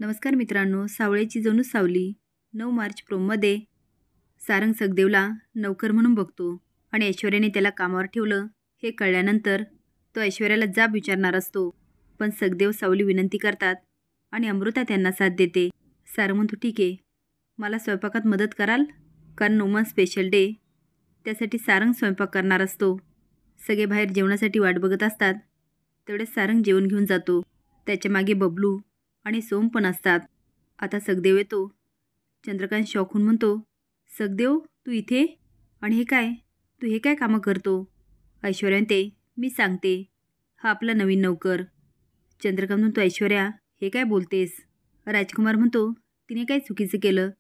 नमस्कार मित्रांनो, सावळेची जणू सावली 9 मार्च प्रोममध्ये सारंग सखदेवला नौकर म्हणून बघतो आणि ऐश्वर्याने त्याला कामावर ठेवलं हे कळल्यानंतर तो ऐश्वर्याला जाब विचारणार असतो. पण सखदेव सावली विनंती करतात आणि अमृता त्यांना साथ देते. सारंग म्हणतो, ठीक आहे, मला स्वयंपाकात मदत कराल? कारण नोमान स्पेशल डे, त्यासाठी सारंग स्वयंपाक करणार असतो. सगळे बाहेर जेवणासाठी वाट बघत असतात. तेवढेच सारंग जेवण घेऊन जातो. त्याच्या मागे बबलू आणि सोम पण असतात. आता सखदेव येतो. चंद्रकांत शॉक होऊन म्हणतो, सखदेव तू इथे? आणि हे काय, तू हे काय कामं करतो? ऐश्वर्या म्हणते, मी सांगते, हा आपला नवीन नौकर. चंद्रकांत म्हणतो, ऐश्वर्या हे काय बोलतेस? राजकुमार म्हणतो, तिने काय चुकीचं केलं?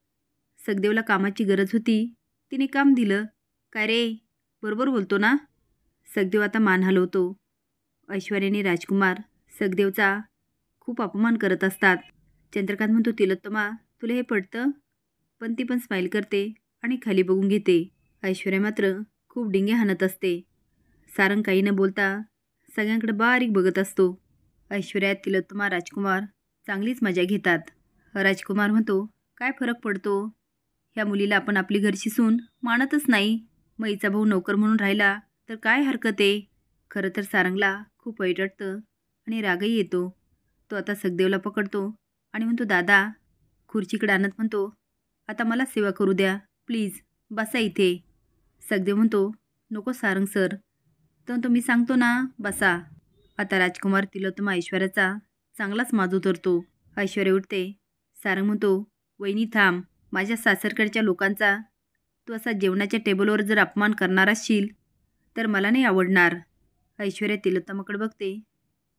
सखदेवला कामाची गरज होती, तिने काम दिलं. काय रे, बरोबर बोलतो ना? सखदेव आता मान हलवतो. ऐश्वर्याने राजकुमार सखदेवचा खूप अपमान करत असतात. चंद्रकांत म्हणतो, तिलोत्तमा तुला हे पडतं? पण ती पण स्माईल करते आणि खाली बघून घेते. ऐश्वर्या मात्र खूप डिंगे हाणत असते. सारंग काही न बोलता सगळ्यांकडे बारीक बघत असतो. ऐश्वर्या, तिलोत्तमा, राजकुमार चांगलीच मजा घेतात. राजकुमार म्हणतो, काय फरक पडतो? ह्या मुलीला आपण आपली घरची सून मानतच नाही. मईचा भाऊ नौकर म्हणून राहिला तर काय हरकत आहे? खरं तर सारंगला खूप वाईट वाटतं आणि रागही येतो. तो आता सखदेवला पकडतो आणि म्हणतो, दादा, खुर्चीकडे आणत म्हणतो, आता मला सेवा करू द्या, प्लीज बसा इथे. सखदेव म्हणतो, नको सारंग सर, तर मी सांगतो ना, बसा. आता राजकुमार, तिलोत्तमा, ऐश्वर्याचा चांगलाच माज उतरतो. ऐश्वर्या उठते. सारंग म्हणतो, वहिनी थांब, माझ्या सासरकडच्या लोकांचा तू असा जेवणाच्या टेबलवर जर अपमान करणार असशील तर मला नाही आवडणार. ऐश्वर्या तिलोत्तमाकडे बघते.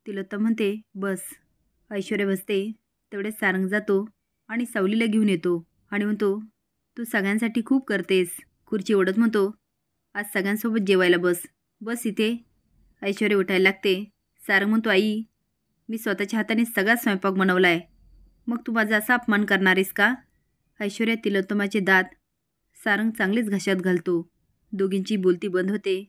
तिलोत्तम म्हणते, बस. ऐश्वर्या बसते. तेवढेच सारंग जातो आणि सावलीला घेऊन येतो आणि म्हणतो, तू सगळ्यांसाठी खूप करतेस. खुर्ची ओढत म्हणतो, आज सगळ्यांसोबत जेवायला बस, बस इथे. ऐश्वर्या उठायला लागते. सारंग म्हणतो, आई, मी स्वतःच्या हाताने सगळा स्वयंपाक बनवला आहे, मग तू माझा असा अपमान करणार आहेस का? ऐश्वर्या तिलोत्तमाचे दात सारंग चांगलेच घशात घालतो. दोघींची बोलती बंद होते.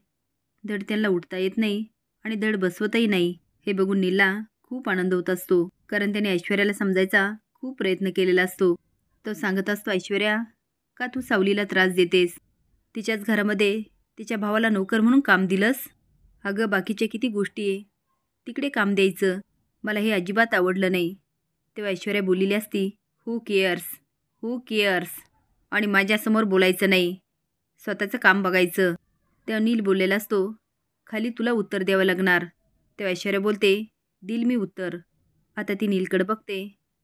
धड त्यांना उठता येत नाही आणि धड बसवतही नाही. हे बघून नीलला खूप आनंद होत असतो, कारण त्याने ऐश्वर्याला समजायचा खूप प्रयत्न केलेला असतो. तो सांगत असतो, ऐश्वर्या, का तू सावलीला त्रास देतेस? तिच्याच घरामध्ये तिच्या भावाला नोकर म्हणून काम दिलंस. अगं, बाकीच्या किती गोष्टी आहे, तिकडे काम द्यायचं. मला हे अजिबात आवडलं नाही. तेव्हा ऐश्वर्या बोललेली असती, हू केअर्स, हू केअर्स, आणि माझ्यासमोर बोलायचं नाही, स्वतःचं काम बघायचं. तेव्हा नील बोललेला असतो, खाली तुला उत्तर द्यावं लागणार. तेव्हा ऐश्वर्या बोलते, दिल मी उत्तर. आता ती नीलकडे बघते.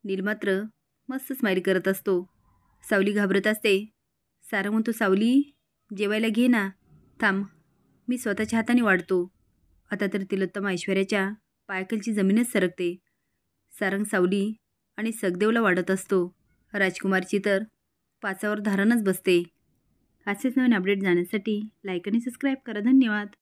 नील मात्र मस्त स्माईल करत असतो. सावली घाबरत असते. सारंग म्हणतो, सावली जेवायला घे ना. थांब, मी स्वतःच्या हाताने वाढतो. आता तर तिलोत्तमा ऐश्वर्याच्या पायाखालची जमीनच सरकते. सारंग सावली आणि सखदेवला वाढत असतो. राजकुमारची तर पाचावर धारणच बसते. असेच नवीन अपडेट जाण्यासाठी लाईक आणि सबस्क्राईब करा. धन्यवाद.